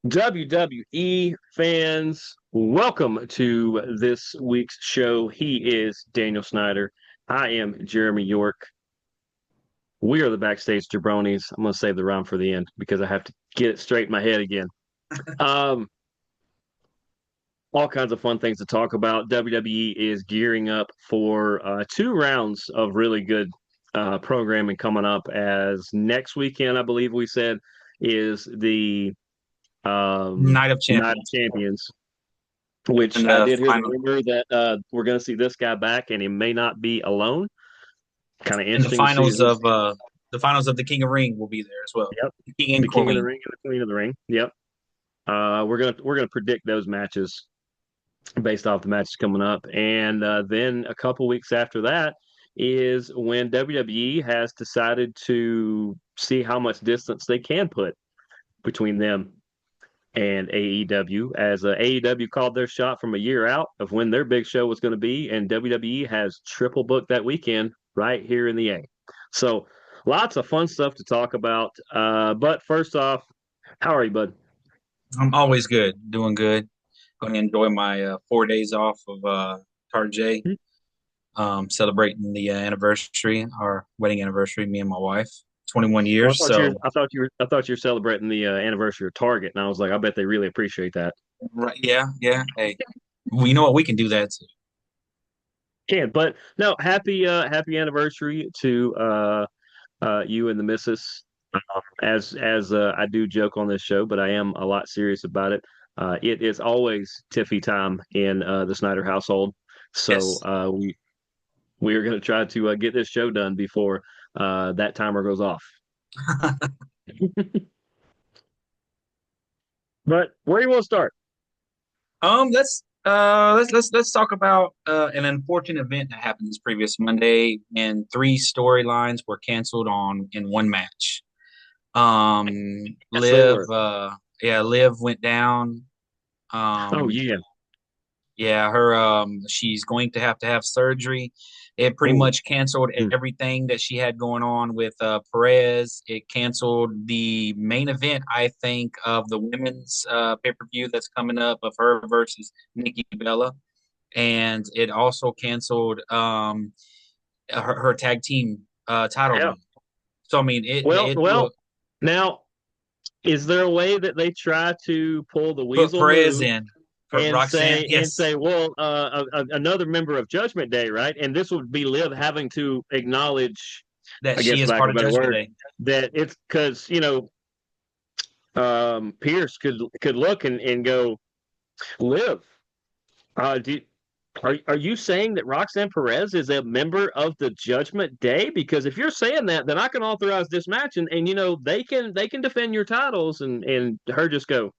WWE fans, welcome to this week's show. He is Daniel Snyder. I am Jeremy York. We are the Backstage Jabronis. I'm going to save the rhyme for the end because I have to get it straight in my head again. Um, all kinds of fun things to talk about. WWE is gearing up for two rounds of really good programming coming up. As next weekend, I believe we said, is the Night of Night of Champions Champions, which and I the did hear the final rumor that we're going to see this guy back, and he may not be alone. Kind of and the interesting to see finals who's. of the King of Ring will be there as well. Yep, The King and the King of the Queen. Ring and the Queen of the Ring. Yep. We're gonna predict those matches based off the matches coming up, and then a couple weeks after that is when WWE has decided to see how much distance they can put between them and AEW, as AEW called their shot from a year out of when their big show was going to be, and WWE has triple booked that weekend right here in the A. So lots of fun stuff to talk about. But first off, how are you, bud? I'm always good, doing good. Going to enjoy my 4 days off of Tarjay, celebrating the anniversary, our wedding anniversary, me and my wife, 21 Well, years. So, I thought you were celebrating the anniversary of Target, and I was like, I bet they really appreciate that. right, yeah, yeah. Hey, we know what we can do that too. Can, but no, happy anniversary to you and the missus. As I do joke on this show, but I am a lot serious about it. It is always Tiffy time in the Snyder household, so Yes. we are going to try to get this show done before that timer goes off. But where do you want to start? Let's talk about an unfortunate event that happened this previous Monday, and three storylines were canceled on in one match. Yes, they Liv, were. Liv went down. Oh Um, yeah. yeah, her she's going to have surgery. It pretty Oh, much canceled hmm. everything that she had going on with Perez. It canceled the main event, I think, of the women's pay-per-view that's coming up of her versus Nikki Bella. And it also canceled her tag team title Yeah. run. So I mean, it Well, it well. will Now, is there a way that they try to pull the put weasel Perez move in for Roxanne. and Yes, say, well, another member of Judgment Day, right? And this would be Liv having to acknowledge, that I she guess, is lack of part a of better Judgment word, Day. that it's because Pierce could look and go, Liv, do are you saying that Roxanne Perez is a member of the Judgment Day? Because if you're saying that, then I can authorize this match, and they can defend your titles, and her just go,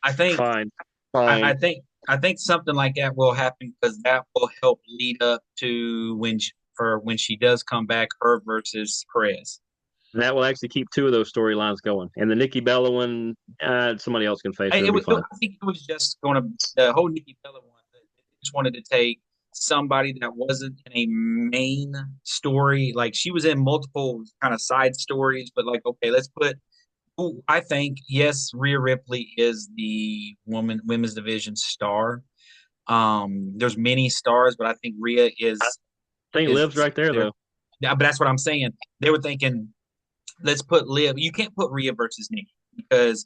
I think fine, I fine. think I think something like that will happen because that will help lead up to when she does come back, her versus Perez. And that will actually keep two of those storylines going. And the Nikki Bella one, somebody else can face her. It'll be fine. I think it was just going to the whole Nikki Bella one. They just wanted to take somebody that wasn't in a main story. Like she was in multiple kind of side stories, but like, okay, let's put. Who I think, yes, Rhea Ripley is the women's division star. There's many stars, but I think Rhea I think is Liv's right there there. though. Yeah, but that's what I'm saying. They were thinking, let's put Liv. You can't put Rhea versus Nikki because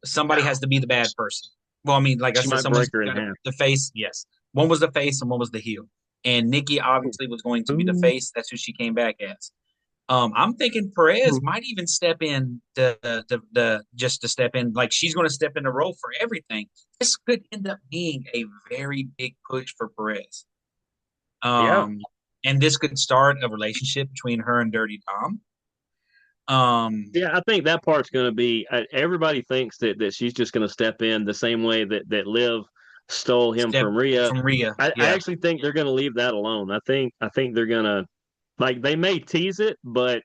somebody has to be the bad person. Well, I mean, like I She said, might break someone's her in got half. the face. Yes, one was the face and one was the heel. And Nikki obviously was going to be the Ooh. face. That's who she came back as. I'm thinking Perez might even step in just to step in, like she's going to step in the role for everything. This could end up being a very big push for Perez. Yeah. Um, and this could start a relationship between her and Dirty Dom. Um, Yeah, I think that part's going to be. Everybody thinks that she's just going to step in the same way that Liv stole him step from Rhea. from Rhea, I yeah. actually think they're going to leave that alone. I think they're going to, like, they may tease it, but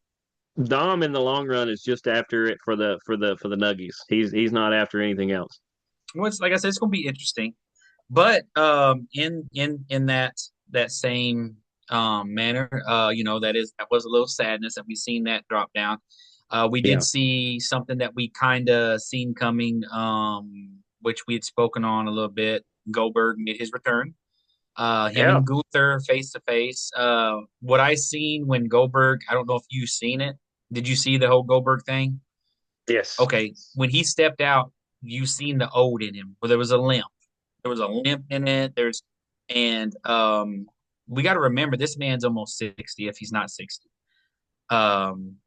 Dom in the long run is just after it for the nuggies. He's not after anything else. Well, it's like I said, it's going to be interesting. But in that same manner, that was a little sadness that we've seen that drop down. We did Yeah. see something that we kind of seen coming, which we had spoken on a little bit. Goldberg made his return. Him Yeah. and Gunther face to face. What I seen when Goldberg, I don't know if you seen it. Did you see the whole Goldberg thing? Yes. Okay, when he stepped out, you seen the old in him, but there was a limp. There was a limp in it. And we got to remember this man's almost 60, if he's not 60.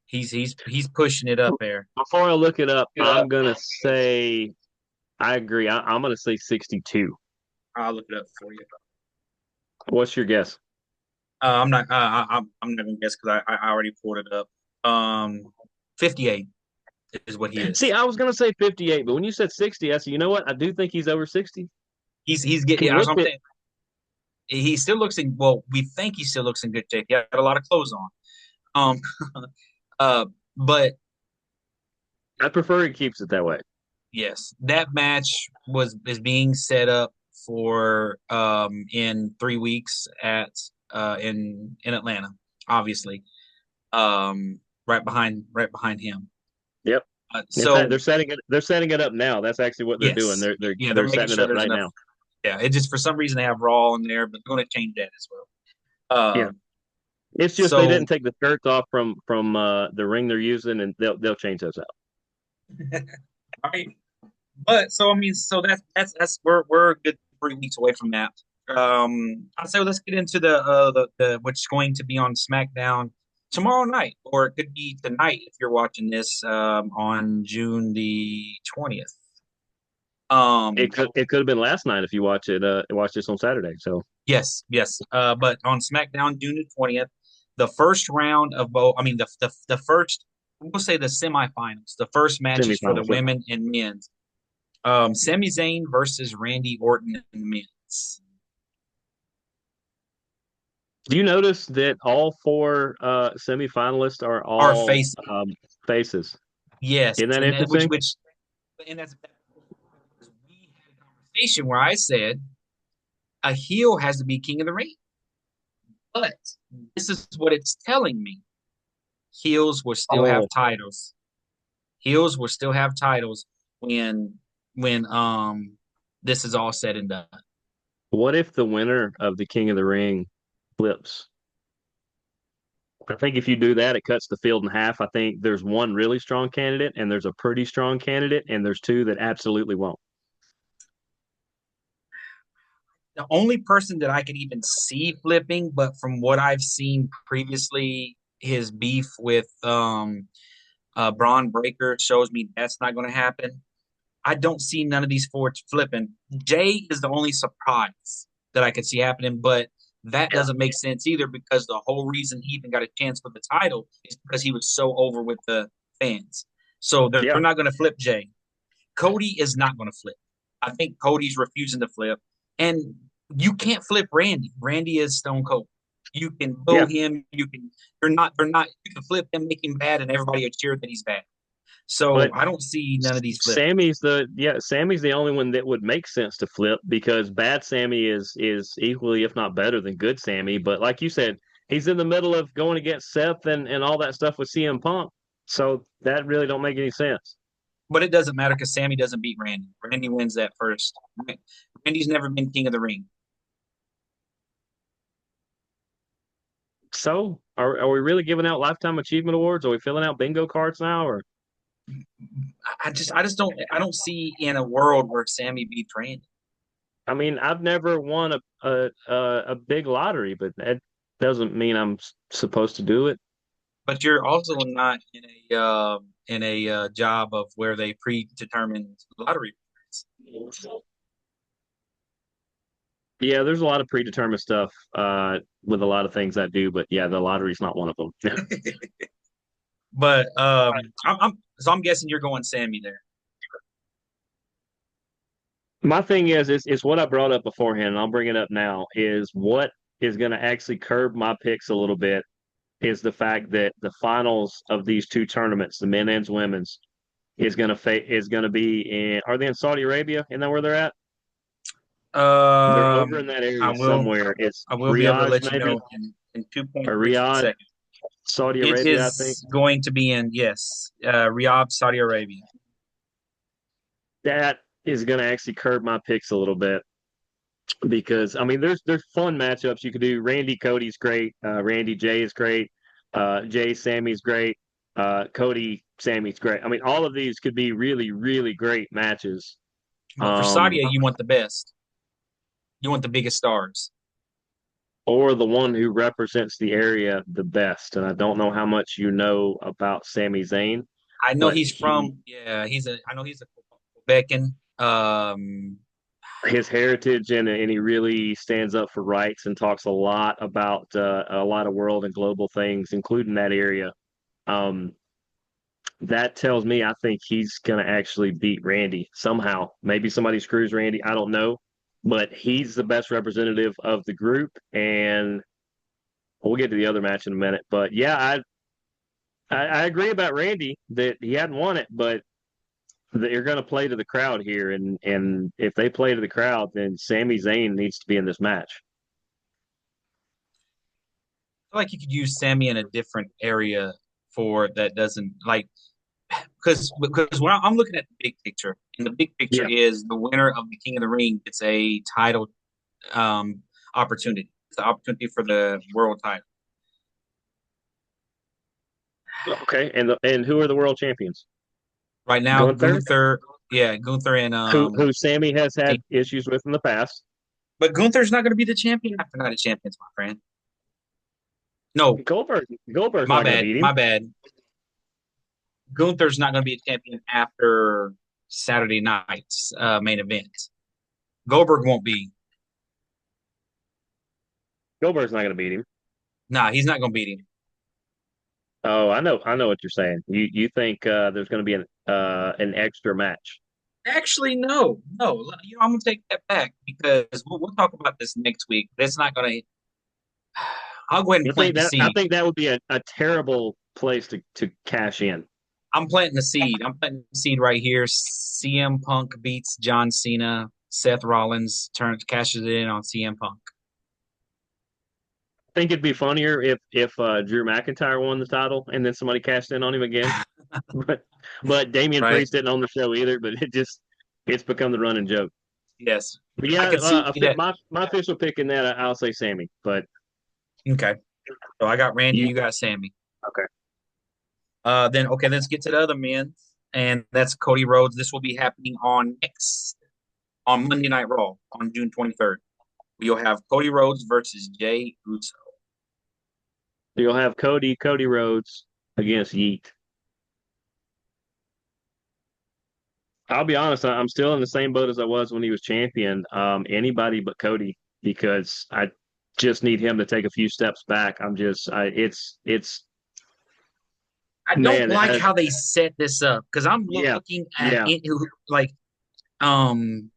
He's pushing it up there. Before I look it up, It I'm up. gonna say I agree. I'm gonna say 62. I'll look it up for you. What's your guess? I'm not. I'm not gonna guess because I already pulled it up. 58 is what he See, is. I was gonna say 58, but when you said 60, I said, you know what? I do think he's over 60. He's getting. He Yeah, that's what looked I'm it. saying. He still looks in. Well, we think he still looks in good shape. He had a lot of clothes on. Um, uh, but I prefer he keeps it that way. yes, that match is being set up for in 3 weeks at in Atlanta, obviously. Right behind him. Yep. In fact, So they're setting it up now. That's actually what they're doing. yes, They're they're yeah, they're they're making setting it sure up there's right enough. now. Yeah, it just for some reason they have Raw in there, but they're going to change that as well. Yeah. Uh, It's just they so didn't take the shirts off from the ring they're using, and they'll change those out. right, but so I mean, so that's we're a good 3 weeks away from that. I'd say let's get into the what's going to be on SmackDown tomorrow night, or it could be tonight if you're watching this on June the 20th. Um, It could have been last night if you watch this on Saturday. So yes, yes. But on SmackDown June the 20th, the first round of both. I mean, the first. We'll say the semifinals, the first matches for the semifinals. Yeah. women and men's. Sami Zayn versus Randy Orton in the men's. Do you notice that all four semifinalists are Our all face, faces? yes, Isn't that and that, interesting? and that's we had a conversation where I said a heel has to be king of the ring, but this is what it's telling me: heels will still have Oh, titles. Heels will still have titles when when this is all said and done. what if the winner of the King of the Ring flips? I think if you do that, it cuts the field in half. I think there's one really strong candidate, and there's a pretty strong candidate, and there's two that absolutely won't. The only person that I could even see flipping, but from what I've seen previously, his beef with Braun Breaker shows me that's not going to happen. I don't see none of these four flipping. Jay is the only surprise that I could see happening, but that Yeah. doesn't make sense either because the whole reason he even got a chance for the title is because he was so over with the fans. So they're Yeah. not going to flip Jay. Cody is not going to flip. I think Cody's refusing to flip. And you can't flip Randy. Randy is Stone Cold. You can boo Yeah. him. They're not, you can flip him, make him bad, and everybody will cheer that he's bad. So But I don't see none of these flipping. Sammy's the only one that would make sense to flip because bad Sammy is equally, if not better than good Sammy. But like you said, he's in the middle of going against Seth and all that stuff with CM Punk. So that really don't make any sense. But it doesn't matter because Sammy doesn't beat Randy. Randy wins that first. Randy's never been king of the ring. So are we really giving out lifetime achievement awards? Are we filling out bingo cards now or I don't see in a world where Sammy beats Randy. I mean, I've never won a big lottery, but that doesn't mean I'm supposed to do it. But you're also not in a job of where they predetermine lottery winners. Yeah, there's a lot of predetermined stuff with a lot of things I do, but yeah, the lottery's not one of them. But I'm guessing you're going Sammy there. My thing is what I brought up beforehand, and I'll bring it up now, is what is going to actually curb my picks a little bit is the fact that the finals of these two tournaments, the men and women's, is going to be in. Are they in Saudi Arabia? Isn't that where they're at? They're over in Um, that I area will somewhere. It's I will be able to Riyadh, let you maybe, know in or 2.3 Riyadh. seconds. Saudi It Arabia, I think. is going to be in, yes, Riyadh, Saudi Arabia. That is going to actually curb my picks a little bit because I mean, there's fun matchups you could do. Randy Cody's great. Randy Jay is great. Jay Sammy's great. Cody Sammy's great. I mean, all of these could be really really great matches. But for Um, Saudi, you want the best. You want the biggest stars. or the one who represents the area the best. And I don't know how much you know about Sami Zayn, I know but he's from, yeah, I know he's a Quebecan. his heritage and he really stands up for rights and talks a lot about a lot of world and global things, including that area. Um, that tells me I think he's going to actually beat Randy somehow. Maybe somebody screws Randy. I don't know. But he's the best representative of the group. And we'll get to the other match in a minute. But yeah, I agree about Randy that he hadn't won it, but they're going to play to the crowd here. And if they play to the crowd, then Sami Zayn needs to be in this match. feel like you could use Sammy in a different area for that doesn't like because when I'm looking at the big picture, and the big picture Yeah. is the winner of the King of the Ring gets a title opportunity. It's the opportunity for the world title. Okay. And who are the world champions? Right now, Gunther, Gunther, yeah, Gunther and who Sammy has had issues with in the past. but Gunther's not going to be the champion after Night of Champions, my friend. No, Goldberg's my not going to bad, beat him. my bad. Gunther's not going to be a champion after Saturday night's main event. Goldberg won't be. Goldberg's not going to beat him. Nah, he's not going to beat him. Oh, I know what you're saying. You think there's going to be an extra match? Actually, no, no. I'm gonna take that back because we'll talk about this next week. That's not gonna. I'll go ahead and plant the I seed. think that would be a terrible place to cash in. I'm planting the seed. I'm planting the seed right here. CM Punk beats John Cena. Seth Rollins turns cashes it in on CM Punk. I think it'd be funnier if Drew McIntyre won the title and then somebody cashed in on him again. But Damian Right? Priest didn't own the show either. But it's become the running joke. Yes, But I yeah, could see that. my official pick in that I'll say Sammy. But Okay, so I got Randy. you You got Sammy. okay? Then okay, let's get to the other men, and that's Cody Rhodes. This will be happening on Monday Night Raw on June 23rd. You'll have Cody Rhodes versus Jay Uso. You'll have Cody Rhodes against Yeet. I'll be honest, I'm still in the same boat as I was when he was champion. Anybody but Cody, because I just need him to take a few steps back. It's I don't man, like how they set this up because I'm yeah, looking at yeah. it like um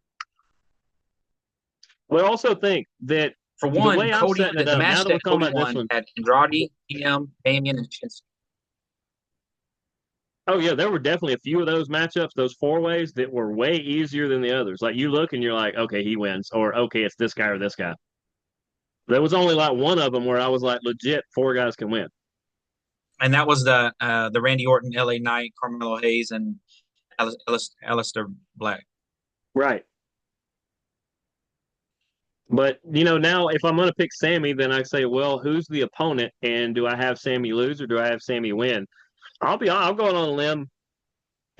But also think that for the one, way I'm Cody setting it the up, match now that we're that talking Cody about this won one, had Andrade, PM, Damian, and Shinsuke. oh yeah, there were definitely a few of those matchups, those four ways that were way easier than the others. Like you look and you're like, okay, he wins, or okay, it's this guy or this guy. There was only like one of them where I was like, legit, four guys can win. And that was the Randy Orton, LA Knight, Carmelo Hayes, and Alistair Black. Right. But now if I'm going to pick Sammy, then I say, well, who's the opponent, and do I have Sammy lose or do I have Sammy win? I'll go on a limb.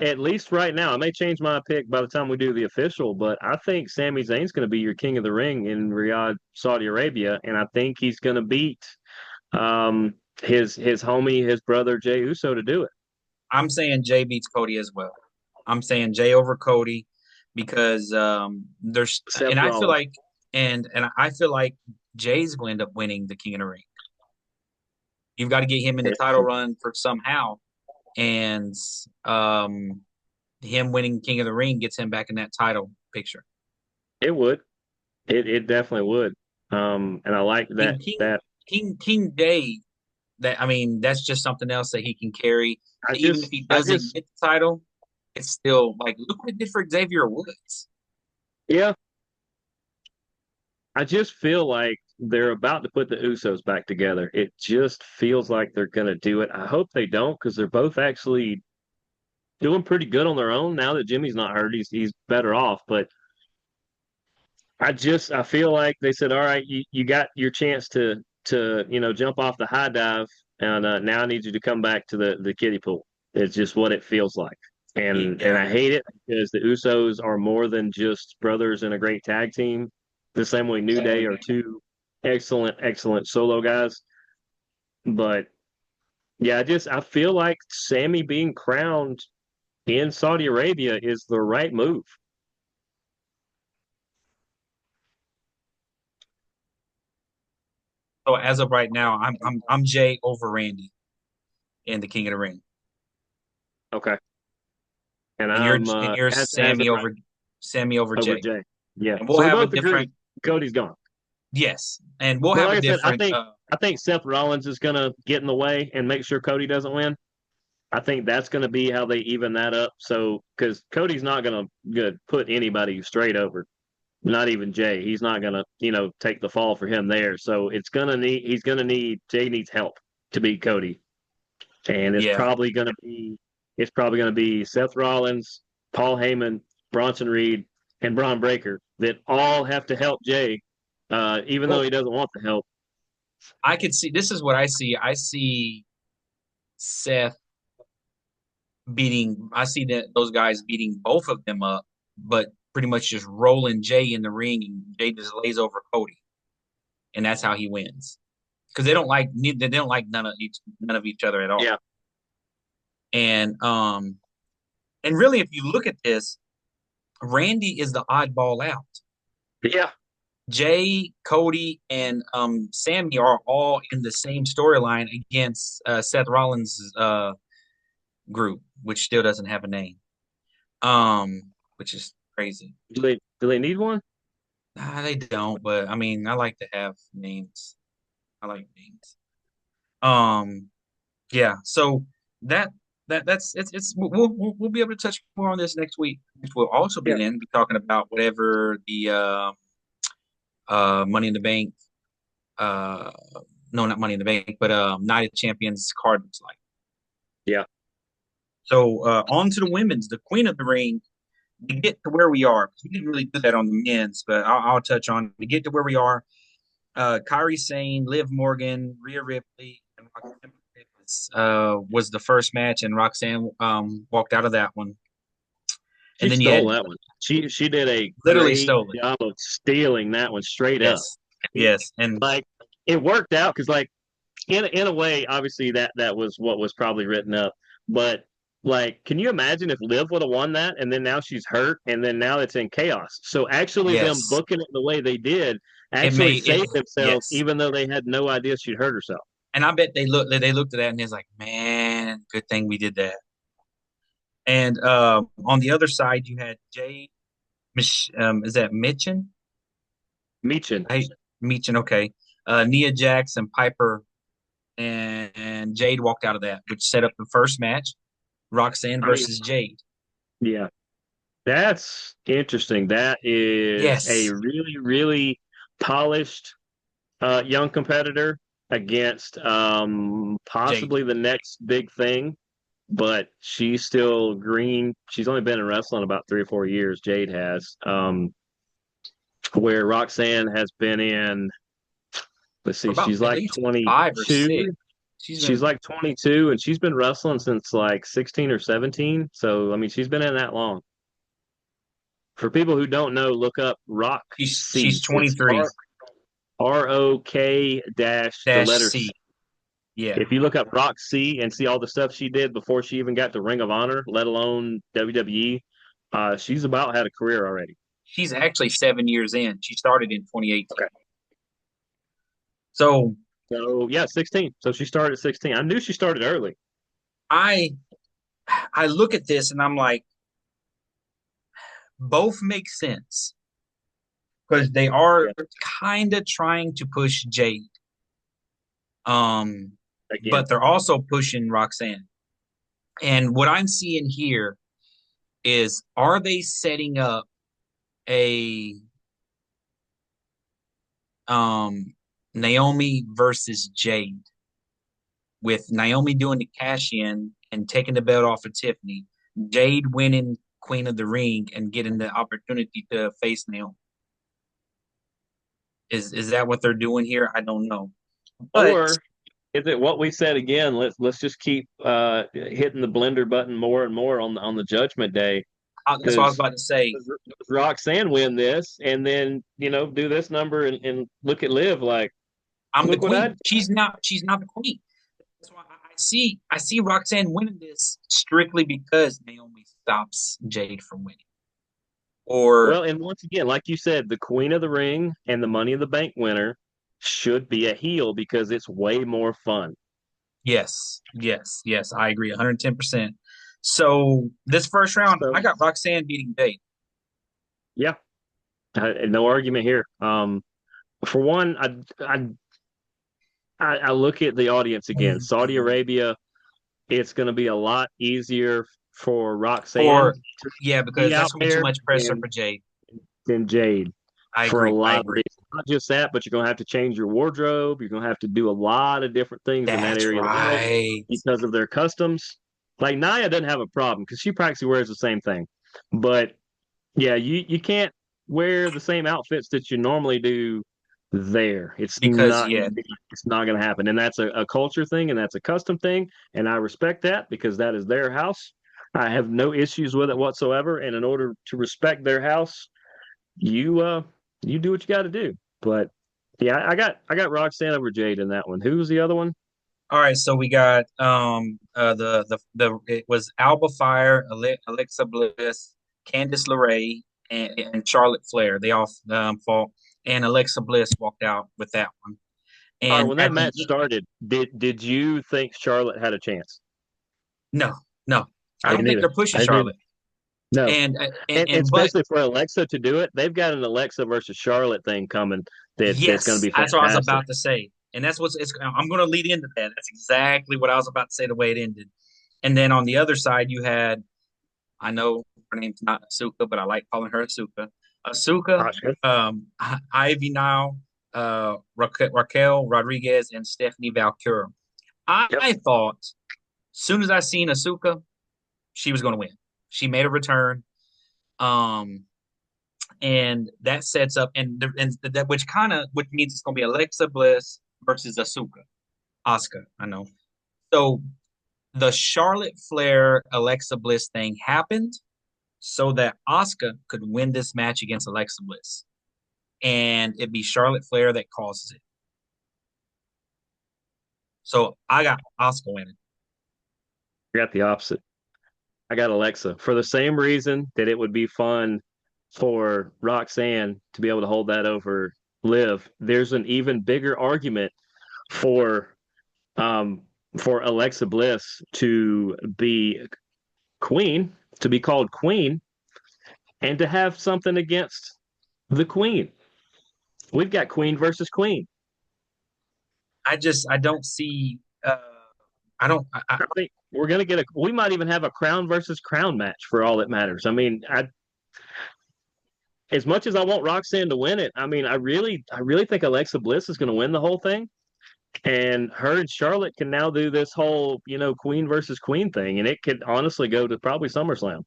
At least right now, I may change my pick by the time we do the official, but I think Sami Zayn's going to be your king of the ring in Riyadh, Saudi Arabia, and I think he's going to beat um, his homie, his brother Jey Uso to do it. I'm saying Jay beats Cody as well. I'm saying Jay over Cody because there's Seth and I feel Rollins. like and I feel like Jay's going to end up winning the King of the Ring. You've got to get him in the title run for somehow, and him winning King of the Ring gets him back in that title picture. It would. It definitely would. And I like King King that King Jay. That I mean, that's just something else that he can carry. Even if he I doesn't just get the title, it's still like look what it did for Xavier Woods. yeah, I just feel like they're about to put the Usos back together. It just feels like they're going to do it. I hope they don't because they're both actually doing pretty good on their own now that Jimmy's not hurt. He's better off, but I feel like they said, all right, you got your chance to jump off the high dive, and now I need you to come back to the kiddie pool. It's just what it feels like, and Yeah, I hate it because the Usos are more than just brothers and a great tag team. The same way New Day are two excellent solo guys. But yeah, I feel like Sammy being crowned in Saudi Arabia is the right move. so as of right now, I'm Jay over Randy in the King of the Ring, Okay, and and you're I'm and you're as of right Sammy over over Jay, Jay. Yeah, and we'll so we have a both agree different Cody's gone. yes, and we'll But have a like I said, different I think Seth Rollins is gonna get in the way and make sure Cody doesn't win. I think that's gonna be how they even that up. So because Cody's not gonna put anybody straight over, not even Jay. He's not gonna take the fall for him there. So he's gonna need Jay needs help to beat Cody, and yeah. it's probably gonna be Seth Rollins, Paul Heyman, Bronson Reed, and Braun Breaker that all have to help Jay, even though Well, he doesn't want the help. I could see this is what I see. I see Seth beating. I see that those guys beating both of them up, but pretty much just rolling Jay in the ring, and Jay just lays over Cody, and that's how he wins. Because they don't like none of each other at all. Yeah, And and really, if you look at this, Randy is the oddball out. yeah, Jay, Cody, and Sammy are all in the same storyline against Seth Rollins' group, which still doesn't have a name. Which is crazy. do they need one? Nah, they don't, but I mean, I like to have names. I like names. Um, yeah. So that that's it's we'll be able to touch more on this next week. We'll also Yeah, be talking about whatever the Money in the Bank uh no, not Money in the Bank, but Night of Champions card looks like. yeah, So on to the women's, the Queen of the Ring. To get to where we are, we didn't really do that on the men's, but I'll touch on to get to where we are. Kyrie Sane, Liv Morgan, Rhea Ripley, and Roxanne was the first match, and Roxanne walked out of that one. And she then you stole had that one. She did a literally great stole it. job of stealing that one straight up. Yes, yes, and Like it worked out because like in a way, obviously that was what was probably written up. But like, can you imagine if Liv would have won that and then now she's hurt and then now it's in chaos? So actually, them yes, booking it the way they did it actually made it. saved themselves, Yes, even though they had no idea she'd hurt herself. and I bet they looked at that and it's like, man, good thing we did that. And on the other side, you had Jay. Is that Mitchin? Meechin, I Meechin, okay. Nia Jax and Piper and Jade walked out of that, which set up the first match, Roxanne I mean, versus Jade. yeah, that's interesting. That is a Yes, really polished young competitor against Jade. possibly the next big thing, but she's still green. She's only been in wrestling about 3 or 4 years. Jade has, where Roxanne has been in. Let's For see, about she's at like least 5 or 6. 22. She's She's been like 22, and she's been wrestling since like 16 or 17. So I mean, she's been in that long. For people who don't know, look up Rock she's C. It's 23 ROK dash the dash letter C. C. Yeah, If you look up Roxy and see all the stuff she did before she even got to Ring of Honor, let alone WWE, she's about had a career already. she's actually 7 years in. She started in 2018. Okay. So So yeah, 16. So she started at 16. I knew she started early. I I look at this and I'm like, both make sense because they are Yeah. kind of trying to push Jade. Um, Again. but they're also pushing Roxanne. And what I'm seeing here is, are they setting up a Naomi versus Jade, with Naomi doing the cash in and taking the belt off of Tiffany, Jade winning Queen of the Ring and getting the opportunity to face Naomi. Is that what they're doing here? I don't know. But Or is it what we said again? Let's just keep hitting the blender button more and more on the Judgment Day. that's what I was Does about to say. Roxanne win this and then do this number and look at Liv like, I'm the look what I queen. did? She's not the queen. That's why I see Roxanne winning this strictly because Naomi stops Jade from winning. Or Well, and once again, like you said, the Queen of the Ring and the Money in the Bank winner should be a heel because it's way more fun. yes, yes, yes, I agree 110%. So this first round, So I got Roxanne beating Jade. yeah, no argument here. For one, I look at the audience again. Saudi Arabia, it's going to be a lot easier for Roxanne For to yeah, be because that's out gonna be too there much pressure than for Jade. Jade I for a agree. I lot of agree. reasons. Not just that, but you're going to have to change your wardrobe. You're going to have to do a lot of different things in that That's area of the world right. because of their customs. Like Nia doesn't have a problem because she practically wears the same thing. But yeah, you can't wear the same outfits that you normally do there. Because yeah, It's not gonna happen. And that's a culture thing and that's a custom thing. And I respect that because that is their house. I have no issues with it whatsoever. And in order to respect their house, you do what you gotta do. But yeah, I got Roxanne over Jade in that one. Who's the other one? all right, so we got the it was Alba Fire, Alexa Bliss, Candice LeRae, and Charlotte Flair. They all fought, and Alexa Bliss walked out with that one. All right, And when that at the match started, did you think Charlotte had a chance? no, no, I I don't didn't think either. they're pushing I didn't either. Charlotte. No. And And but especially for Alexa to do it, they've got an Alexa versus Charlotte thing coming that's going to yes, be that's what I was fantastic. about to say. And that's what's it's I'm going to lead into that. That's exactly what I was about to say the way it ended. And then on the other side, you had I know her name's not Asuka, but I like calling her Asuka. Asuka, Oscar. Ivy Nile, Raquel Rodriguez, and Stephanie Valkyra. Yep. I thought, as soon as I seen Asuka, she was going to win. She made a return, um, and that sets up and that which means it's going to be Alexa Bliss versus Asuka. I know. So the Charlotte Flair Alexa Bliss thing happened so that Asuka could win this match against Alexa Bliss. And it'd be Charlotte Flair that causes it. So I got Asuka winning. I got the opposite. I got Alexa for the same reason that it would be fun for Roxanne to be able to hold that over Liv. There's an even bigger argument for um for Alexa Bliss to be queen, to be called queen, and to have something against the queen. We've got queen versus queen. I don't see I don't I think we're gonna get a. We might even have a crown versus crown match for all that matters. I mean, as much as I want Roxanne to win it, I mean, I really think Alexa Bliss is going to win the whole thing, and her and Charlotte can now do this whole, queen versus queen thing, and it could honestly go to probably SummerSlam.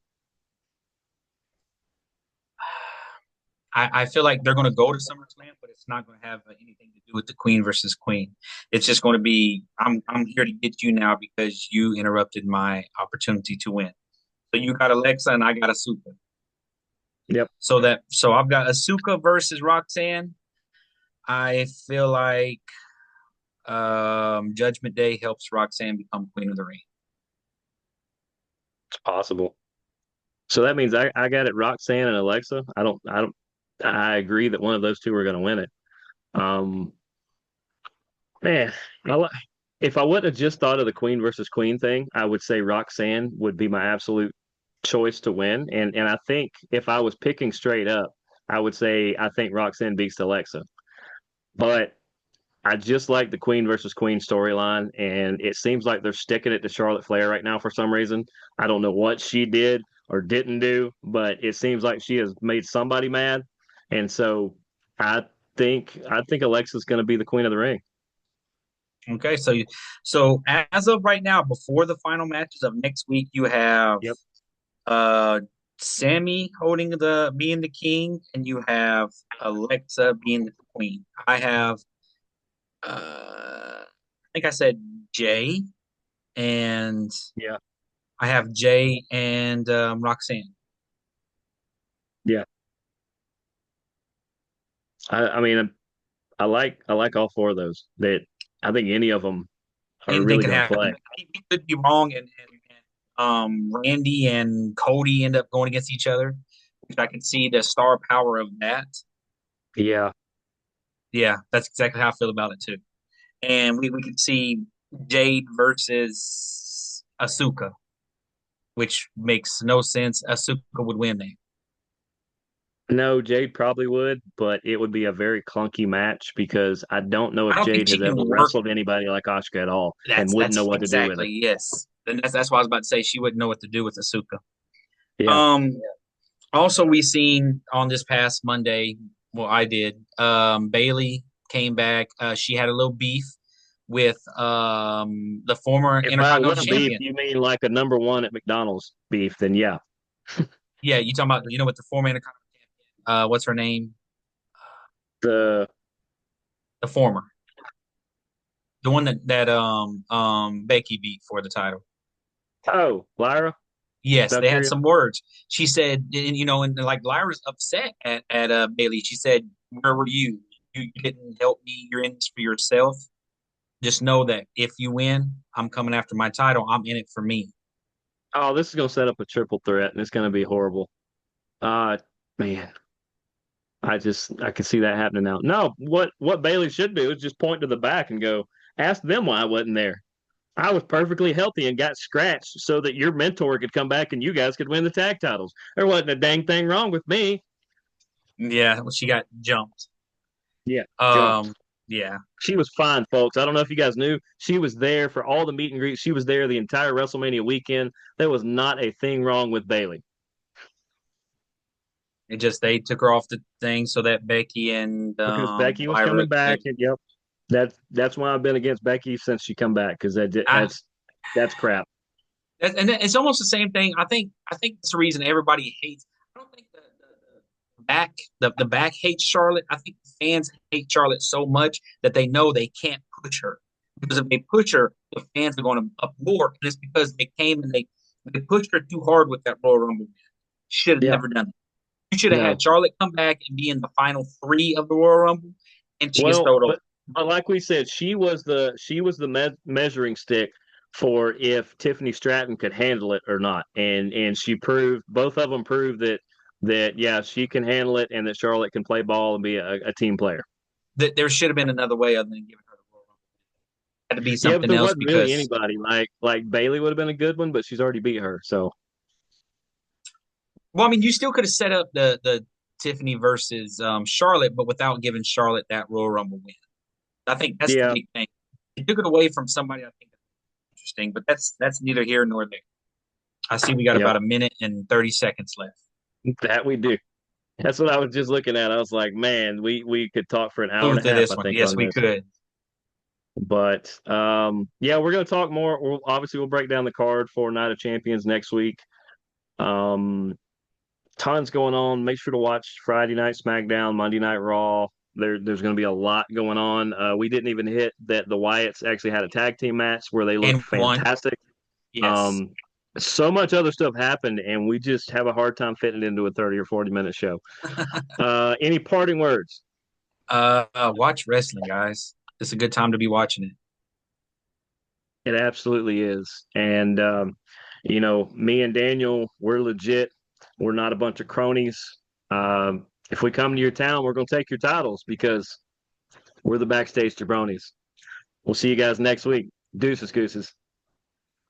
I feel like they're going to go to SummerSlam, but it's not going to have anything to do with the Queen versus Queen. It's just going to be I'm here to get you now because you interrupted my opportunity to win. So you got Alexa and I got Asuka. Yep, So I've got Asuka versus Roxanne. I feel like Judgment Day helps Roxanne become Queen of the Ring. it's possible. So that means I got it, Roxanne and Alexa. I agree that one of those two are going to win it. Um, Man, I, li- if I would have just thought of the queen versus queen thing, I would say Roxanne would be my absolute choice to win. And I think if I was picking straight up, I would say I think Roxanne beats Alexa. But I just like the queen versus queen storyline, and it seems like they're sticking it to Charlotte Flair right now for some reason. I don't know what she did or didn't do, but it seems like she has made somebody mad, and so I think Alexa's going to be the queen of the ring. Okay, so as of right now, before the final matches of next week, you have Yep. uh Sammy holding the being the king, and you have Alexa being the queen. I have I think I said Jay, and Yeah. I have Jay and Roxanne. Yeah. I mean, I like all four of those. That I think any of them are Anything really can going to happen. play. He could be wrong, and Randy and Cody end up going against each other, which I can see the star power of that. Yeah. Yeah, that's exactly how I feel about it too. And we could see Jade versus Asuka, which makes no sense. Asuka would win there. No, Jade probably would, but it would be a very clunky match because I don't know I if don't think Jade she has can ever work. wrestled anybody like Asuka at all and wouldn't know That's what to do with her. exactly yes. And that's what I was about to say. She wouldn't know what to do with Asuka. Yeah. Um. Also, we seen on this past Monday. Well, I did. Bailey came back. She had a little beef with the former If by Intercontinental little beef Champion. you mean like a number one at McDonald's beef, then yeah. Yeah, you talking about with the former Intercontinental Champion. What's her name? The The former. The one that Becky beat for the title. Lyra, Yes, they had Valkyria. some words. She said, and like Lyra's upset at Bailey. She said, "Where were you? You didn't help me. You're in this for yourself. Just know that if you win, I'm coming after my title. I'm in it for me." Oh, this is gonna set up a triple threat and it's gonna be horrible. Uh Man, I can see that happening now. No, what Bailey should do is just point to the back and go, ask them why I wasn't there. I was perfectly healthy and got scratched so that your mentor could come back and you guys could win the tag titles. There wasn't a dang thing wrong with me. Yeah, well, she got jumped. Yeah, jumped. Um, yeah, She was fine, folks. I don't know if you guys knew. She was there for all the meet and greets. She was there the entire WrestleMania weekend. There was not a thing wrong with Bailey it just they took her off the thing so that Becky and because Becky was Lyra coming back. could. And yep, that's why I've been against Becky since she come back because I that's crap. and it's almost the same thing. I think that's the reason everybody hates. I don't think the back the back hates Charlotte. I think the fans hate Charlotte so much that they know they can't push her because if they push her, the fans are going to uproar. And it's because they came and they pushed her too hard with that Royal Rumble. Should have Yeah, never done it. You should have no. had Charlotte come back and be in the final three of the Royal Rumble, and she gets Well, thrown over. but like we said, she was the measuring stick for if Tiffany Stratton could handle it or not, and she proved both of them proved that yeah she can handle it and that Charlotte can play ball and be a team player. There should have been another way other than giving her the Royal Rumble. It had to be Yeah, but something there else wasn't really because anybody like Bailey would have been a good one, but she's already beat her. So well, I mean, you still could have set up the Tiffany versus Charlotte, but without giving Charlotte that Royal Rumble win. I think that's the yeah, big thing. You took it away from somebody. I think that's interesting, but that's neither here nor there. I see we got yep, about a minute and 30 seconds left. that we do. That's what I was just looking at. I was like, man, we could talk for an hour and Move a to half, this I one. think, Yes, on we this. could. But yeah, we're gonna talk more. We'll break down the card for Night of Champions next week. Um, Tons going on. Make sure to watch Friday Night SmackDown, Monday Night Raw. There's going to be a lot going on. We didn't even hit that the Wyatts actually had a tag team match where they looked And one. fantastic. Yes. Um, so much other stuff happened, and we just have a hard time fitting it into a 30 or 40-minute show. Any parting words? Watch wrestling, guys. It's a good time to be watching it. It absolutely is. And, me and Daniel, we're legit. We're not a bunch of cronies. If we come to your town, we're going to take your titles because we're the Backstage Jabronis. We'll see you guys next week. Deuces, gooses.